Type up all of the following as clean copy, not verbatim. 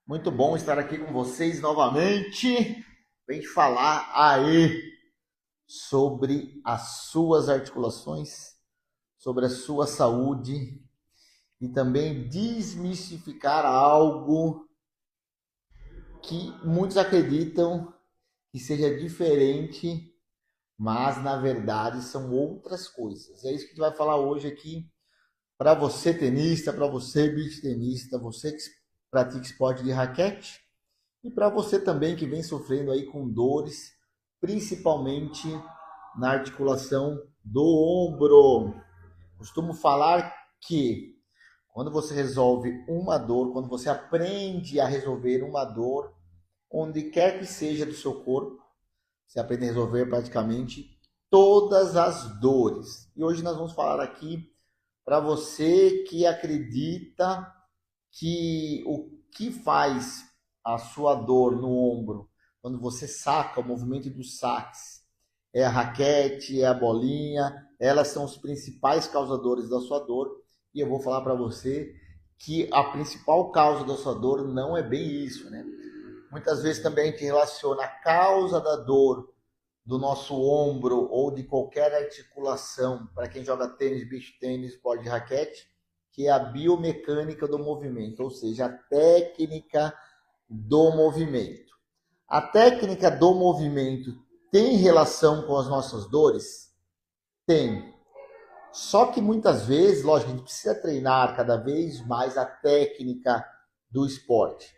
Muito bom estar aqui com vocês novamente. Vem falar aí sobre as suas articulações, sobre a sua saúde e também desmistificar algo que muitos acreditam que seja diferente, mas na verdade são outras coisas. É isso que a gente vai falar hoje aqui para você tenista, para você beach tenista, você que pratica esporte de raquete. E para você também que vem sofrendo aí com dores, principalmente na articulação do ombro. Costumo falar que quando você resolve uma dor, quando você aprende a resolver uma dor, onde quer que seja do seu corpo, você aprende a resolver praticamente todas as dores. E hoje nós vamos falar aqui para você que acredita que o que faz a sua dor no ombro, quando você saca, o movimento dos saques, é a raquete, é a bolinha, elas são os principais causadores da sua dor. E eu vou falar para você que a principal causa da sua dor não é bem isso, né? Muitas vezes também a gente relaciona a causa da dor do nosso ombro ou de qualquer articulação, para quem joga tênis, beach tênis, bola de raquete, que é a biomecânica do movimento, ou seja, a técnica do movimento. A técnica do movimento tem relação com as nossas dores? Tem. Só que muitas vezes, lógico, a gente precisa treinar cada vez mais a técnica do esporte.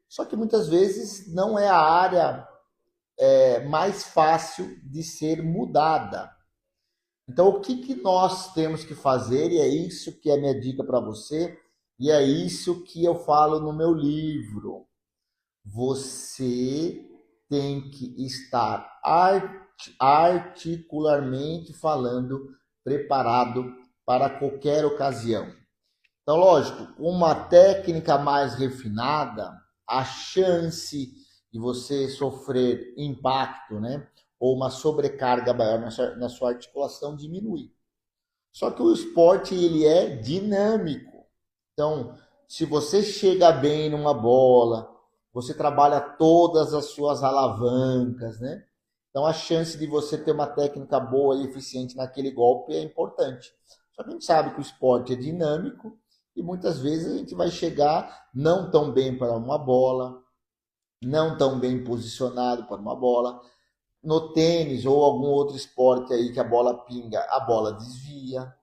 Só que muitas vezes não é a área mais fácil de ser mudada. Então, o que, que nós temos que fazer? E é isso que é a minha dica para você, e é isso que eu falo no meu livro. Você tem que estar articularmente falando, preparado para qualquer ocasião. Então, lógico, com uma técnica mais refinada, a chance de você sofrer impacto, né, ou uma sobrecarga maior na sua articulação diminui. Só que o esporte ele é dinâmico. Então, se você chega bem numa bola, você trabalha todas as suas alavancas, né? Então a chance de você ter uma técnica boa e eficiente naquele golpe é importante. Só que a gente sabe que o esporte é dinâmico e muitas vezes a gente vai chegar não tão bem para uma bola, não tão bem posicionado para uma bola. No tênis ou algum outro esporte aí que a bola pinga, a bola desvia.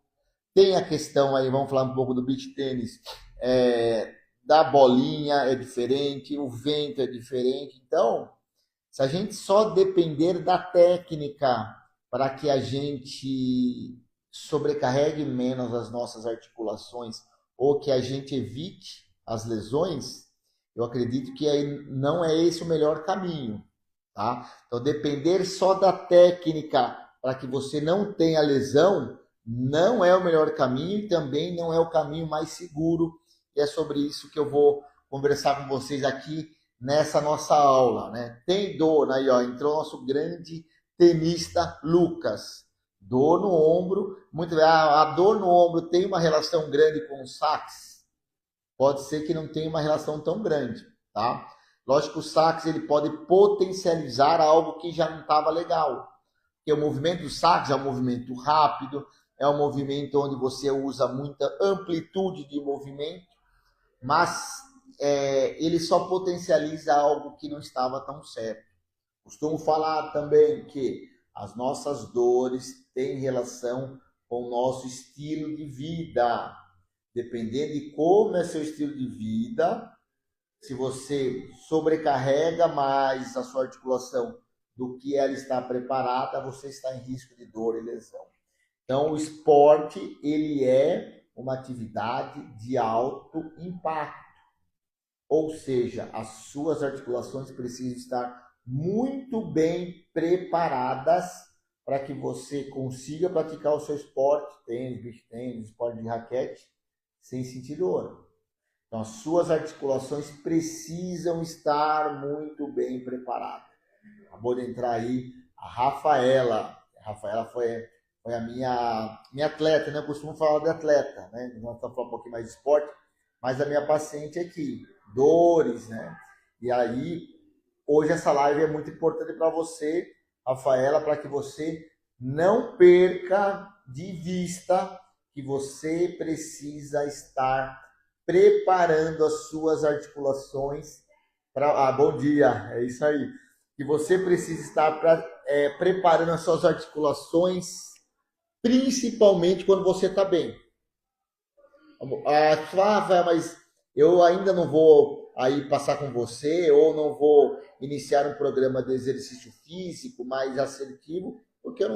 Tem a questão aí, vamos falar um pouco do beach tênis, da bolinha é diferente, o vento é diferente. Então, se a gente só depender da técnica para que a gente sobrecarregue menos as nossas articulações ou que a gente evite as lesões, eu acredito que aí não é esse o melhor caminho, tá? Então, depender só da técnica para que você não tenha lesão não é o melhor caminho e também não é o caminho mais seguro. E é sobre isso que eu vou conversar com vocês aqui nessa nossa aula, né? Tem dor, aí ó, entrou o nosso grande tenista Lucas. Dor no ombro, muito a dor no ombro tem uma relação grande com o sax? Pode ser que não tenha uma relação tão grande, tá? Lógico que o sax ele pode potencializar algo que já não estava legal. Porque o movimento do sax é um movimento rápido, é um movimento onde você usa muita amplitude de movimento, mas ele só potencializa algo que não estava tão certo. Costumo falar também que as nossas dores têm relação com o nosso estilo de vida. Dependendo de como é seu estilo de vida, se você sobrecarrega mais a sua articulação do que ela está preparada, você está em risco de dor e lesão. Então, o esporte ele é uma atividade de alto impacto. Ou seja, as suas articulações precisam estar muito bem preparadas para que você consiga praticar o seu esporte, tênis, beach tênis, esporte de raquete, sem sentir dor. Então, as suas articulações precisam estar muito bem preparadas. Acabou de entrar aí a Rafaela. A Rafaela foi a minha atleta, né? Eu costumo falar de atleta, né? Nós estamos falando um pouquinho mais de esporte, mas a minha paciente aqui. dores, né? E aí, hoje essa live é muito importante para você, Rafaela, para que você não perca de vista que você precisa estar preparando as suas articulações para... bom dia, é isso aí. Que você precisa estar preparando as suas articulações, principalmente quando você está bem. Mas eu ainda não vou aí passar com você, ou não vou iniciar um programa de exercício físico mais assertivo, porque eu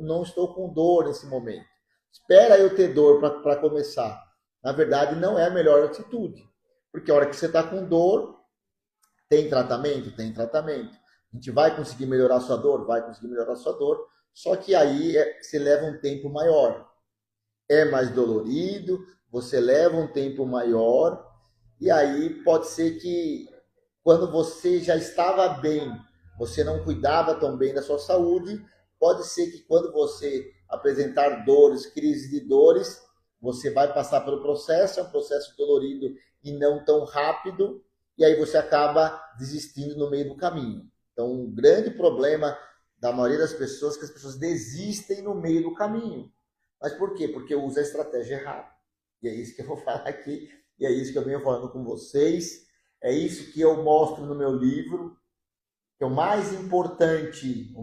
não estou com dor nesse momento. Espera eu ter dor para começar. Na verdade, não é a melhor atitude, porque a hora que você está com dor, tem tratamento? Tem tratamento. A gente vai conseguir melhorar a sua dor? Vai conseguir melhorar a sua dor, só que aí você leva um tempo maior. É mais dolorido, você leva um tempo maior, e aí pode ser que quando você já estava bem, você não cuidava tão bem da sua saúde, pode ser que quando você apresentar dores, crise de dores, você vai passar pelo processo, é um processo dolorido e não tão rápido, e aí você acaba desistindo no meio do caminho. Então, um grande problema da maioria das pessoas é que as pessoas desistem no meio do caminho. Mas por quê? Porque usa a estratégia errada. E é isso que eu vou falar aqui, e é isso que eu venho falando com vocês, é isso que eu mostro no meu livro, que o mais importante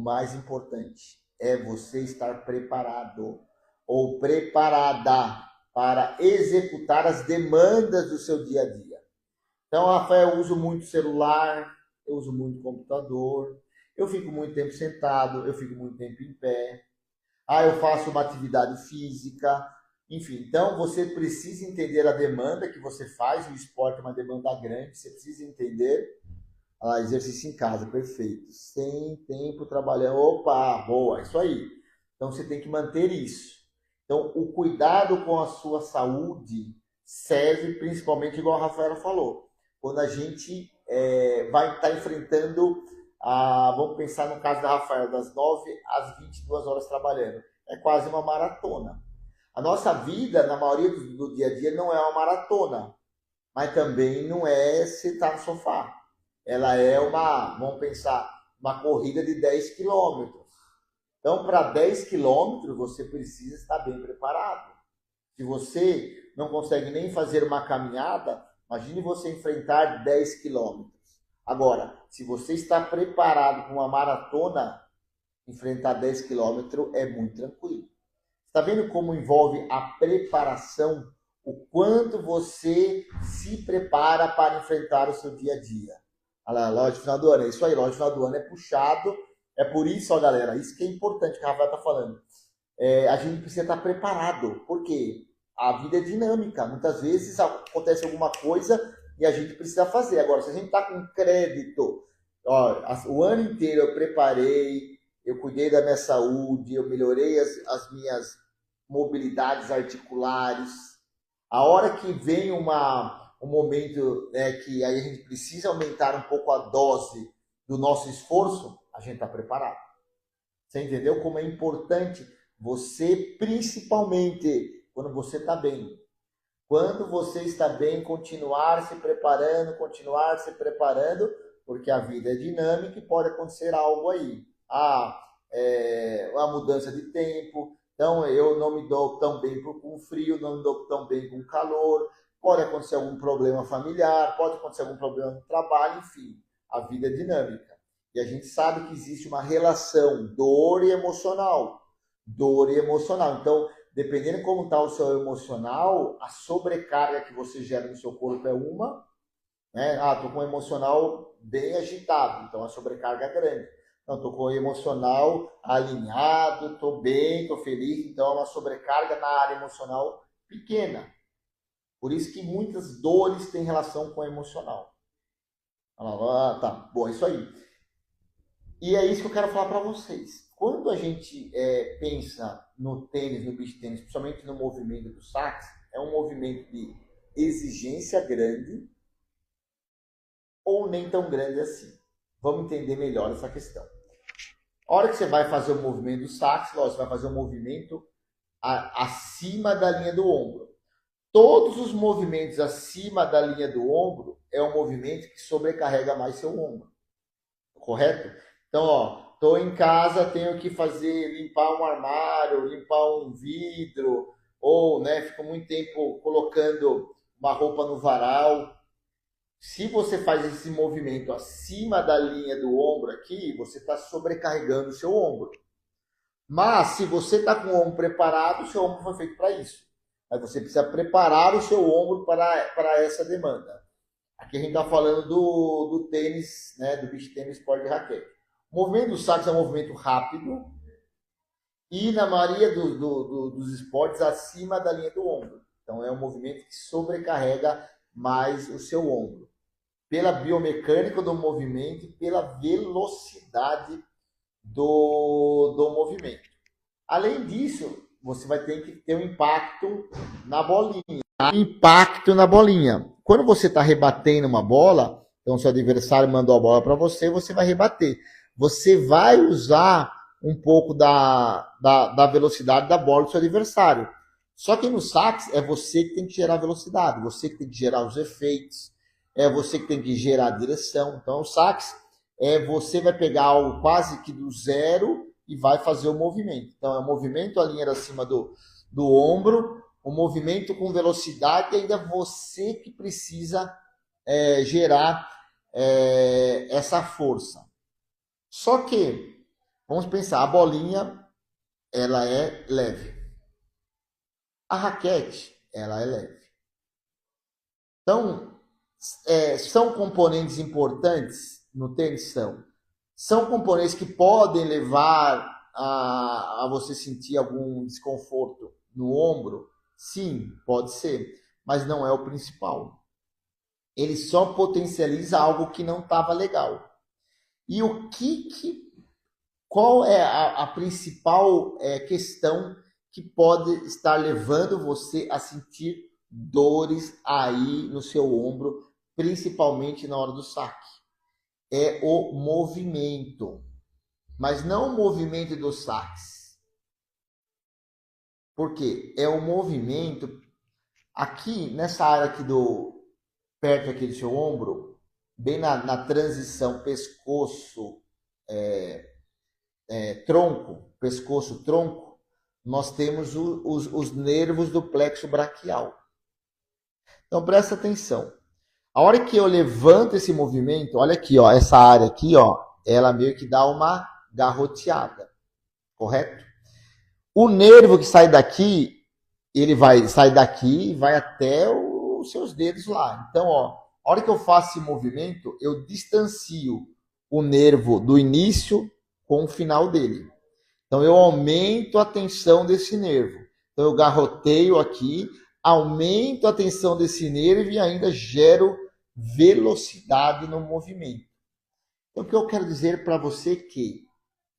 é você estar preparado ou preparada para executar as demandas do seu dia a dia. Então, Rafael, eu uso muito celular, eu uso muito computador, eu fico muito tempo sentado, eu fico muito tempo em pé, eu faço uma atividade física, enfim. Então, você precisa entender a demanda que você faz, o esporte é uma demanda grande, você precisa entender. Exercício em casa, perfeito. Sem tempo trabalhando, opa, boa, isso aí. Então, você tem que manter isso. Então, o cuidado com a sua saúde serve principalmente, igual a Rafaela falou, quando a gente vai estar enfrentando, vamos pensar no caso da Rafaela, das 9 às 22 horas trabalhando. É quase uma maratona. A nossa vida, na maioria do dia a dia, não é uma maratona, mas também não é sentar no sofá. Ela é vamos pensar, uma corrida de 10 quilômetros. Então, para 10 quilômetros, você precisa estar bem preparado. Se você não consegue nem fazer uma caminhada, imagine você enfrentar 10 quilômetros. Agora, se você está preparado para uma maratona, enfrentar 10 quilômetros é muito tranquilo. Está vendo como envolve a preparação? O quanto você se prepara para enfrentar o seu dia a dia. Olha lá, loja de final do ano, é isso aí, loja de final do ano é puxado. É por isso, ó, galera, isso que é importante que a Rafael está falando. A gente precisa estar preparado, porque a vida é dinâmica. Muitas vezes acontece alguma coisa e a gente precisa fazer. Agora, se a gente está com crédito, o ano inteiro eu preparei, eu cuidei da minha saúde, eu melhorei as minhas mobilidades articulares. A hora que vem um momento que aí a gente precisa aumentar um pouco a dose do nosso esforço, a gente está preparado. Você entendeu como é importante você, principalmente quando você está bem. Quando você está bem, continuar se preparando, porque a vida é dinâmica e pode acontecer algo aí. A mudança de tempo, então eu não me dou tão bem com frio, não me dou tão bem com calor, pode acontecer algum problema familiar, pode acontecer algum problema no trabalho, enfim, a vida é dinâmica. E a gente sabe que existe uma relação dor e emocional. Então, dependendo de como está o seu emocional, a sobrecarga que você gera no seu corpo é uma, né? Estou com o emocional bem agitado, então a sobrecarga é grande. Não, estou com o emocional alinhado, estou bem, estou feliz, então é uma sobrecarga na área emocional pequena. Por isso que muitas dores têm relação com o emocional. Tá, bom, é isso aí. E é isso que eu quero falar para vocês. Quando a gente pensa no tênis, no beach tênis, principalmente no movimento do sax, é um movimento de exigência grande ou nem tão grande assim. Vamos entender melhor essa questão. A hora que você vai fazer o movimento do sax, você vai fazer um movimento acima da linha do ombro. todos os movimentos acima da linha do ombro é um movimento que sobrecarrega mais seu ombro, correto? Então, ó, estou em casa, tenho que limpar um armário, limpar um vidro, ou, né, fico muito tempo colocando uma roupa no varal. Se você faz esse movimento acima da linha do ombro aqui, você está sobrecarregando o seu ombro. Mas se você está com o ombro preparado, o seu ombro foi feito para isso. Mas você precisa preparar o seu ombro para essa demanda. Aqui a gente está falando do tênis, né, do beach tênis sport de raquete. O movimento do sax é um movimento rápido e na maioria dos esportes acima da linha do ombro. Então é um movimento que sobrecarrega mais o seu ombro. Pela biomecânica do movimento e pela velocidade do movimento. Além disso, você vai ter que ter um impacto na bolinha. Impacto na bolinha. Quando você está rebatendo uma bola, então seu adversário mandou a bola para você, você vai rebater. Você vai usar um pouco da velocidade da bola do seu adversário. Só que no sax é você que tem que gerar velocidade, você que tem que gerar os efeitos, é você que tem que gerar a direção. Então o sax você vai pegar algo quase que do zero e vai fazer o movimento. Então é o movimento, a linha acima do ombro, o movimento com velocidade e ainda você que precisa gerar essa força. Só que, vamos pensar, a bolinha, ela é leve. A raquete, ela é leve. Então, são componentes importantes no tênis? São componentes que podem levar a você sentir algum desconforto no ombro? Sim, pode ser, mas não é o principal. Ele só potencializa algo que não estava legal. E qual é a principal questão que pode estar levando você a sentir dores aí no seu ombro, principalmente na hora do saque? É o movimento, mas não o movimento do sax. Por quê? É o movimento aqui nessa área aqui perto aqui do seu ombro, bem na transição pescoço tronco, pescoço tronco, nós temos os nervos do plexo braquial. Então presta atenção. A hora que eu levanto esse movimento, olha aqui, ó, essa área aqui, ó, ela meio que dá uma garroteada, correto? O nervo que sai daqui, ele vai sair daqui e vai até os seus dedos lá. Então, ó, a hora que eu faço esse movimento, eu distancio o nervo do início com o final dele. Então, eu aumento a tensão desse nervo. Então, eu garroteio aqui, aumento a tensão desse nervo e ainda gero velocidade no movimento. Então, o que eu quero dizer para você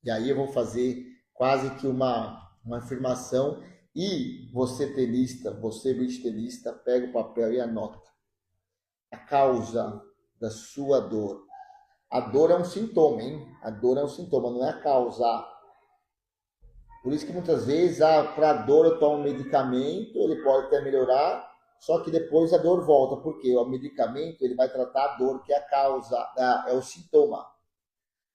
e aí eu vou fazer quase que uma afirmação, e você tenista, você beach tenista, pega o papel e anota. A causa da sua dor. A dor é um sintoma, hein? A dor é um sintoma, não é a causa. Por isso que muitas vezes, para a dor eu tomo um medicamento, ele pode até melhorar, só que depois a dor volta, porque o medicamento ele vai tratar a dor, que é a causa, é o sintoma,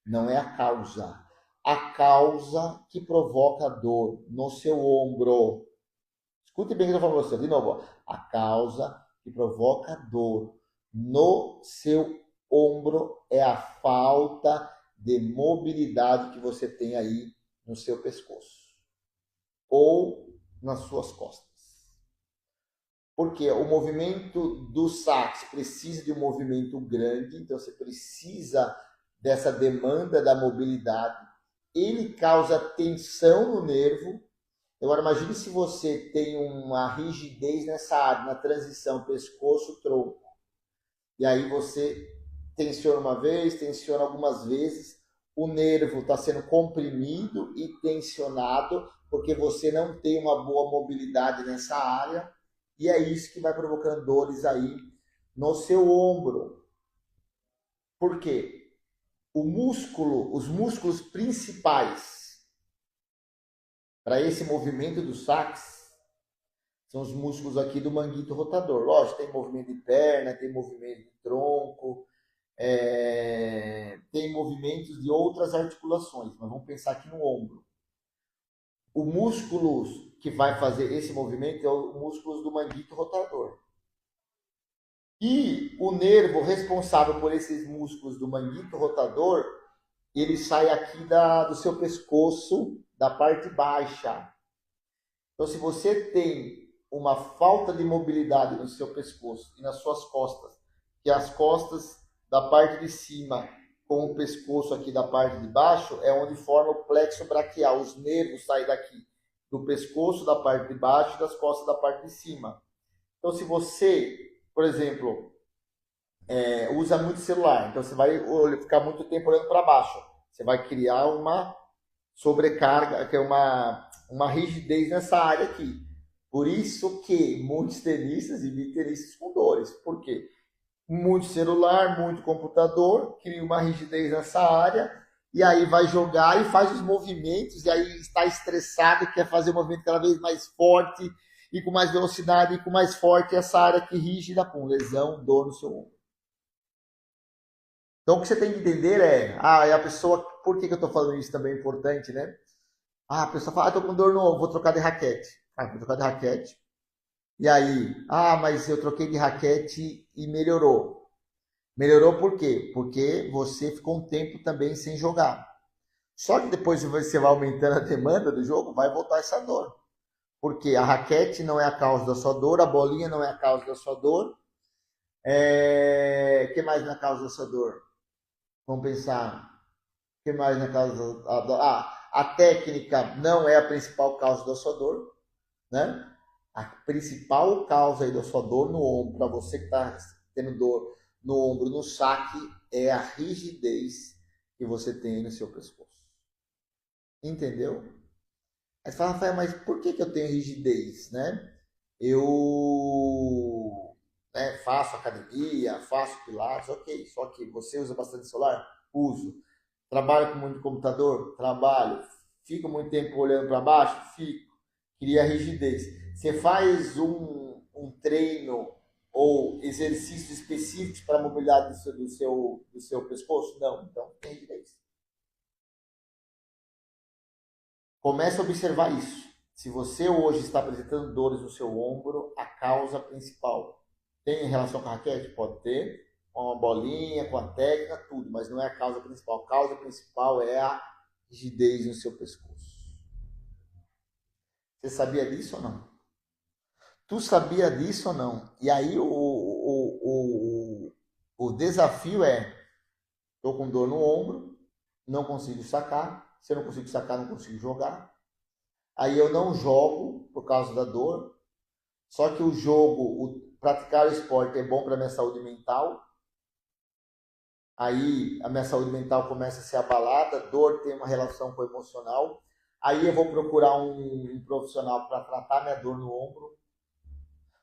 não é a causa. A causa que provoca dor no seu ombro. Escute bem o que eu estou falando para você, de novo. A causa que provoca dor no seu ombro é a falta de mobilidade que você tem aí no seu pescoço ou nas suas costas. Porque o movimento do sax precisa de um movimento grande, então você precisa dessa demanda da mobilidade. Ele causa tensão no nervo. Agora, imagine se você tem uma rigidez nessa área, na transição pescoço-tronco. E aí você tensiona uma vez, tensiona algumas vezes. O nervo está sendo comprimido e tensionado porque você não tem uma boa mobilidade nessa área. E é isso que vai provocando dores aí no seu ombro. Por quê? Os músculos principais para esse movimento do sax São os músculos aqui do manguito rotador. Lógico, tem movimento de perna, tem movimento de tronco, tem movimentos de outras articulações, mas vamos pensar aqui no ombro. O músculo que vai fazer esse movimento é o músculo do manguito rotador. E o nervo responsável por esses músculos do manguito rotador, ele sai aqui do seu pescoço, da parte baixa. Então, se você tem uma falta de mobilidade no seu pescoço e nas suas costas, que as costas da parte de cima com o pescoço aqui da parte de baixo é onde forma o plexo braquial. Os nervos saem daqui do pescoço da parte de baixo e das costas da parte de cima. Então, se você, por exemplo, usa muito celular, então você vai ficar muito tempo olhando para baixo, você vai criar uma sobrecarga, que é uma rigidez nessa área aqui. Por isso que muitos tenistas e tenistas com dores. Por quê? Muito celular, muito computador, cria uma rigidez nessa área, e aí vai jogar e faz os movimentos, e aí está estressado, quer fazer o movimento cada vez mais forte, e com mais velocidade, e com mais forte, essa área aqui rígida, com lesão, dor no seu ombro. Então, o que você tem que entender a pessoa, por que eu estou falando isso também é importante, né? A pessoa fala, estou com dor no ombro, vou trocar de raquete. Vou trocar de raquete. E aí, mas eu troquei de raquete e melhorou. Melhorou por quê? Porque você ficou um tempo também sem jogar. Só que depois você vai aumentando a demanda do jogo, vai voltar essa dor. Porque a raquete não é a causa da sua dor, a bolinha não é a causa da sua dor. O que mais não é a causa da sua dor? Vamos pensar. O que mais não é a causa da dor? A técnica não é a principal causa da sua dor, né? A principal causa aí da sua dor no ombro, para você que está tendo dor no ombro, no saque, é a rigidez que você tem no seu pescoço. Entendeu? Aí você fala, Rafael, mas por que eu tenho rigidez, né? Eu faço academia, faço pilates, ok. Só que você usa bastante celular? Uso. Trabalho com muito computador? Trabalho. Fico muito tempo olhando para baixo? Fico. Cria rigidez. Você faz um treino ou exercícios específicos para a mobilidade do seu pescoço? Não. Então, tem rigidez. Comece a observar isso. Se você hoje está apresentando dores no seu ombro, a causa principal tem relação com a raquete? Pode ter, com a bolinha, com a técnica, tudo, mas não é a causa principal. A causa principal é a rigidez no seu pescoço. Você sabia disso ou não? Tu sabia disso ou não? E aí o desafio estou com dor no ombro, não consigo sacar. Se eu não consigo sacar, não consigo jogar. Aí eu não jogo por causa da dor. Só que o jogo, praticar o esporte é bom para a minha saúde mental. Aí a minha saúde mental começa a ser abalada, dor tem uma relação com o emocional. Aí eu vou procurar um profissional para tratar minha dor no ombro.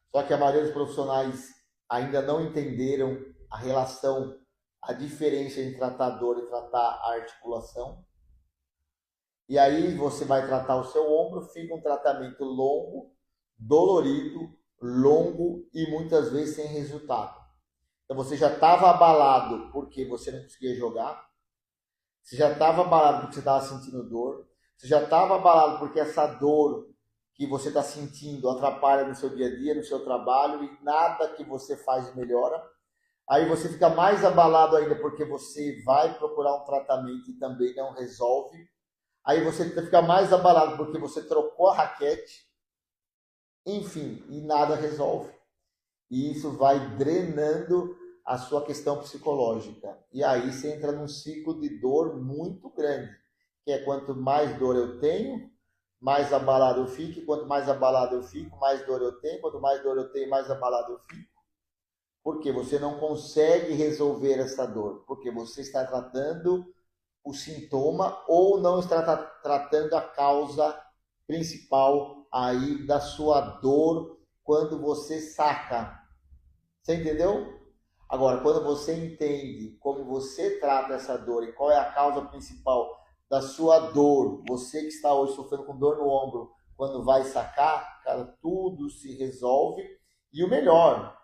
Só que a maioria dos profissionais ainda não entenderam a relação, a diferença entre tratar a dor e tratar a articulação. E aí você vai tratar o seu ombro, fica um tratamento longo, dolorido, longo e muitas vezes sem resultado. Então você já estava abalado porque você não conseguia jogar, você já estava abalado porque você estava sentindo dor, você já estava abalado porque essa dor que você está sentindo atrapalha no seu dia a dia, no seu trabalho e nada que você faz melhora. Aí você fica mais abalado ainda porque você vai procurar um tratamento e também não resolve. Aí você fica mais abalado porque você trocou a raquete. Enfim, e nada resolve. E isso vai drenando a sua questão psicológica. E aí você entra num ciclo de dor muito grande, que é quanto mais dor eu tenho, mais abalado eu fico, e quanto mais abalado eu fico, mais dor eu tenho, quanto mais dor eu tenho, mais abalado eu fico. Porque você não consegue resolver essa dor, porque você está tratando o sintoma ou não está tratando a causa principal aí da sua dor quando você saca. Você entendeu? Agora, quando você entende como você trata essa dor e qual é a causa principal da sua dor, você que está hoje sofrendo com dor no ombro, quando vai sacar, cara, tudo se resolve. E o melhor,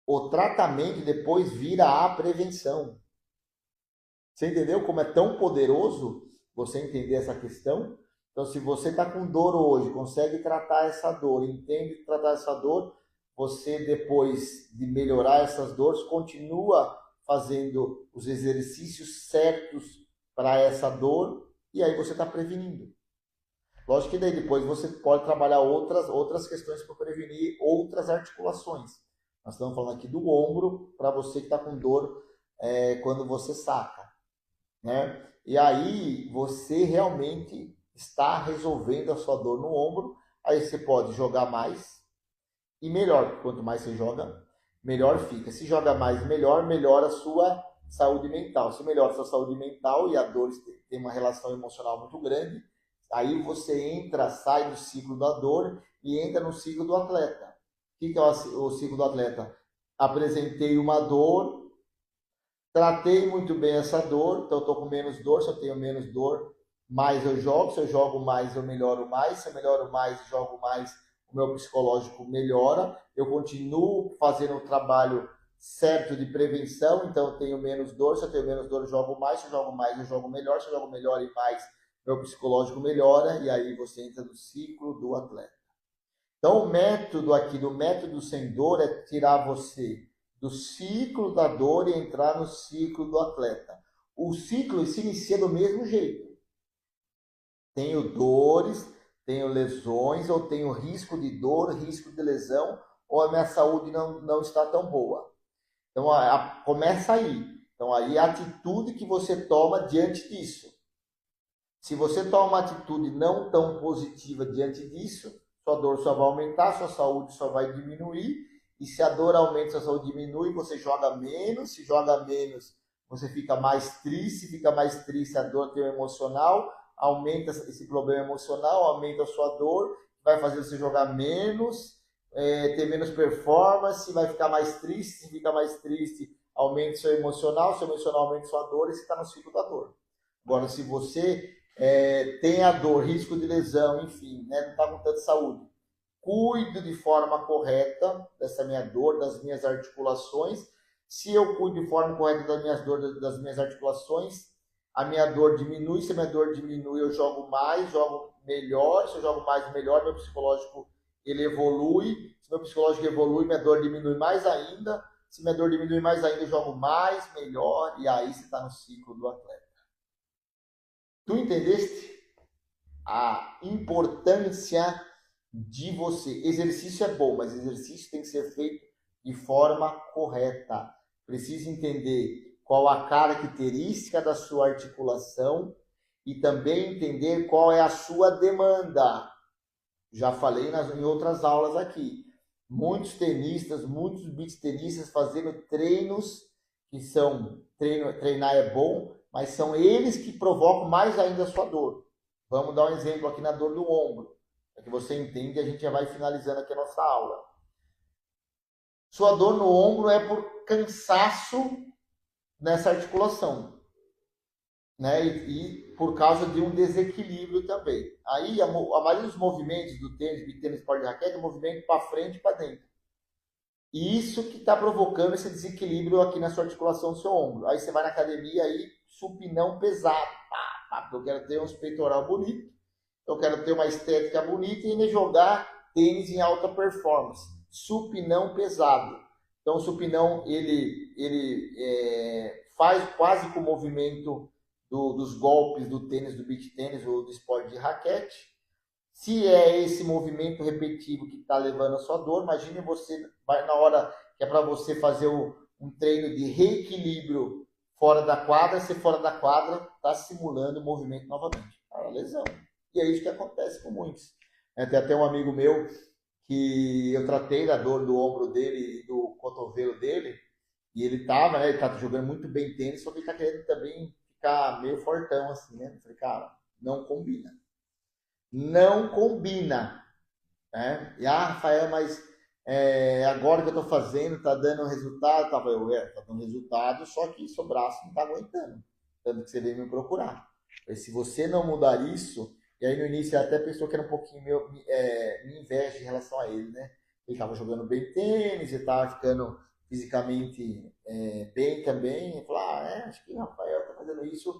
o tratamento depois vira a prevenção. Você entendeu como é tão poderoso você entender essa questão? Então, se você está com dor hoje, consegue tratar essa dor, entende tratar essa dor, você depois de melhorar essas dores, continua fazendo os exercícios certos para essa dor e aí você está prevenindo. Lógico que daí depois você pode trabalhar outras questões para prevenir outras articulações. Nós estamos falando aqui do ombro para você que está com dor quando você saca, né? E aí você realmente está resolvendo a sua dor no ombro. Aí você pode jogar mais e melhor, porque quanto mais você joga, melhor fica. Se joga mais, melhora a sua saúde mental. Se melhora a sua saúde mental e a dor tem uma relação emocional muito grande, aí você sai do ciclo da dor e entra no ciclo do atleta. O que é o ciclo do atleta? Apresentei uma dor, tratei muito bem essa dor, então eu estou com menos dor, se eu tenho menos dor, mais eu jogo, se eu jogo mais, eu melhoro mais, se eu melhoro mais, jogo mais, o meu psicológico melhora, eu continuo fazendo o trabalho certo de prevenção, então eu tenho menos dor, se eu tenho menos dor, eu jogo mais, se eu jogo mais, eu jogo melhor, se eu jogo melhor e mais, meu psicológico melhora, e aí você entra no ciclo do atleta. Então, o método aqui, do método sem dor, é tirar você do ciclo da dor e entrar no ciclo do atleta. O ciclo se inicia do mesmo jeito. Tenho dores, tenho lesões, ou tenho risco de dor, risco de lesão, ou a minha saúde não está tão boa. Então, começa aí. Então, aí a atitude que você toma diante disso. Se você toma uma atitude não tão positiva diante disso, sua dor só vai aumentar, sua saúde só vai diminuir. E se a dor aumenta, sua saúde diminui, você joga menos. Se joga menos, você fica mais triste. Se fica mais triste, a dor tem o emocional. Aumenta esse problema emocional, aumenta a sua dor, vai fazer você jogar menos, ter menos performance, vai ficar mais triste. Se fica mais triste, aumenta o seu emocional aumenta a sua dor e você está no ciclo da dor. Agora, se você tem a dor, risco de lesão, enfim, né, não está com tanta saúde, cuido de forma correta dessa minha dor, das minhas articulações. Se eu cuido de forma correta das minhas articulações, a minha dor diminui. Se a minha dor diminui, eu jogo mais, jogo melhor. Se eu jogo mais, melhor. Meu psicológico ele evolui. Se meu psicológico evolui, minha dor diminui mais ainda. Se minha dor diminui mais ainda, eu jogo mais, melhor. E aí você está no ciclo do atleta. Tu entendeste a importância de você? Exercício é bom, mas exercício tem que ser feito de forma correta. Precisa entender qual a característica da sua articulação e também entender qual é a sua demanda. Já falei em outras aulas aqui. Muitos tenistas, muitos beach tenistas fazendo treinos que são... Treinar é bom, mas são eles que provocam mais ainda a sua dor. Vamos dar um exemplo aqui na dor do ombro, para que você entenda e a gente já vai finalizando aqui a nossa aula. Sua dor no ombro é por cansaço nessa articulação, né? E por causa de um desequilíbrio também. Aí a maioria dos movimentos do tênis, de tênis, esporte de raquete, é movimento para frente e para dentro. E isso que está provocando esse desequilíbrio aqui na sua articulação do seu ombro. Aí você vai na academia aí, supinão pesado. Eu quero ter um peitoral bonito, eu quero ter uma estética bonita e ainda jogar tênis em alta performance. Supinão pesado. Então o supinão ele faz quase com o movimento dos golpes do tênis, do beach tênis ou do esporte de raquete. Se é esse movimento repetitivo que está levando a sua dor, imagine você, vai na hora que é para você fazer um treino de reequilíbrio fora da quadra, você fora da quadra está simulando o movimento novamente. É uma lesão. E é isso que acontece com muitos. Tem até um amigo meu que eu tratei da dor do ombro dele e do cotovelo dele, e ele tá jogando muito bem tênis, só que ele tá querendo também ficar meio fortão assim, né? Eu falei, cara, não combina. Não combina. Né? E, Rafael, mas agora que eu tô fazendo, tá dando resultado, tá dando resultado, só que seu braço não tá aguentando. Tanto que você veio me procurar. E se você não mudar isso, E aí no início ele até pensou que era um pouquinho minha inveja em relação a ele, né? Ele estava jogando bem tênis, ele estava ficando fisicamente bem também. Ele falou, acho que o Rafael está fazendo isso,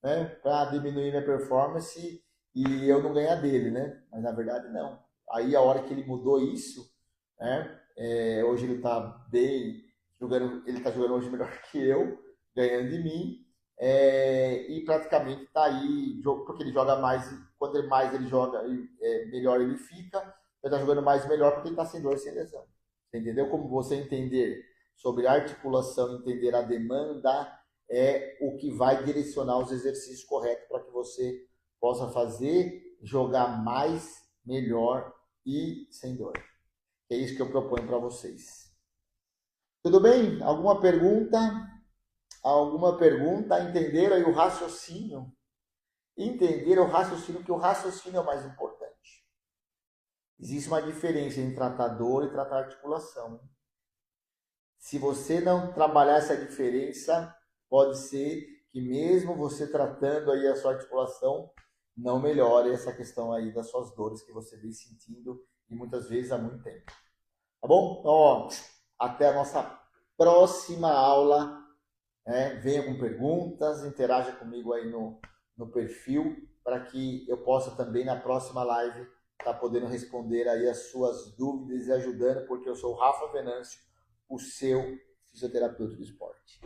né, para diminuir minha performance e eu não ganhar dele, né? Mas na verdade não. Aí a hora que ele mudou isso, né? Hoje ele está bem, jogando, ele está jogando hoje melhor que eu, ganhando de mim. E praticamente está aí, porque ele joga mais, quanto mais ele joga, melhor ele fica. Ele está jogando mais melhor porque ele está sem dor, sem lesão. Você entendeu? Como você entender sobre articulação, entender a demanda, é o que vai direcionar os exercícios corretos para que você possa fazer, jogar mais, melhor e sem dor. É isso que eu proponho para vocês. Tudo bem? Alguma pergunta? Alguma pergunta? Entenderam aí o raciocínio? Entenderam o raciocínio, que o raciocínio é o mais importante. Existe uma diferença entre tratar dor e tratar articulação. Se você não trabalhar essa diferença, pode ser que mesmo você tratando aí a sua articulação, não melhore essa questão aí das suas dores que você vem sentindo e muitas vezes há muito tempo. Tá bom? Então, ó, até a nossa próxima aula. Venha com perguntas, interaja comigo aí no perfil, para que eu possa também na próxima live estar podendo responder aí as suas dúvidas e ajudando, porque eu sou o Rafa Venâncio, o seu fisioterapeuta do esporte.